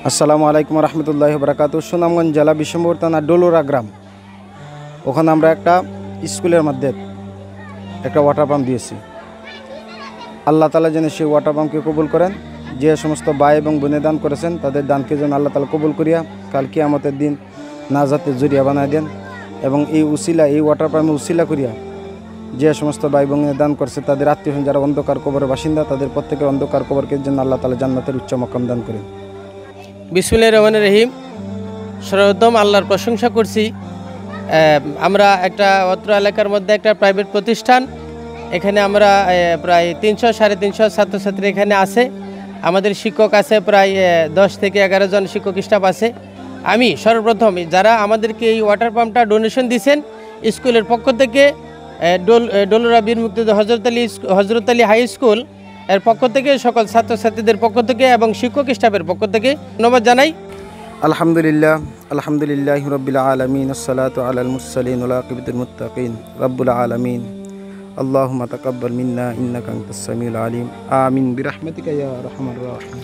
আসসালামু আলাইকুম রহমতুল্লাহি বারাকাতুহু। সুনামগঞ্জ জেলা বিশম্বর থানা ডলুরা গ্রাম, ওখানে আমরা একটা স্কুলের মধ্যে একটা ওয়াটার পাম্প দিয়েছি। আল্লাহ তাআলা যেন সেই ওয়াটার পাম্পকে কবুল করেন। যে সমস্ত ভাই এবং বোনে দান করেছেন তাদের দানকে যেন আল্লাহ তাআলা কবুল করিয়া কাল কিয়ামতের দিন নাজাতের জরিয়া বানায় দেন। এবং এই ওয়াটার পাম্পে উসিলা করিয়া যে সমস্ত ভাই বোনে দান করছে তাদের আত্মীয় যারা অন্ধকার কবরের বাসিন্দা তাদের প্রত্যেকের অন্ধকার কবরকে যেন আল্লাহ তাআলা জান্নাতের উচ্চ মাকাম দান করেন। বিসমিল্লাহির রহমানির রহিম। সর্বপ্রথম আল্লাহর প্রশংসা করছি। আমরা একটা অত্র এলাকার মধ্যে একটা প্রাইভেট প্রতিষ্ঠান, এখানে আমরা প্রায় 300-350 ছাত্রছাত্রী এখানে আছে। আমাদের শিক্ষক আছে প্রায় 10 থেকে 11 জন শিক্ষক স্টাফ আছে। আমি সর্বপ্রথম যারা আমাদেরকে এই ওয়াটার পাম্পটা ডোনেশন দিয়েছেন স্কুলের পক্ষ থেকে, ডলুরা বীর মুক্তিযোদ্ধা হজরত আলী হাই স্কুল এর পক্ষ থেকে, সকল ছাত্রছাত্রীদের পক্ষ থেকে এবং শিক্ষক স্টাফের পক্ষ থেকে ধন্যবাদ জানাই। আলহামদুলিল্লাহ রাব্বিল আলামিন, আসসালাতু আলাল মুরসালিন ওয়া আকিবাতুল মুত্তাকিন, রাব্বুল আলামিন। আল্লাহুম্মা তাকাব্বাল মিন্না ইন্নাকা আনতাস সামিউল আলিম। আমিন বিরহমাতিকা ইয়া আরহামার রাহিমিন।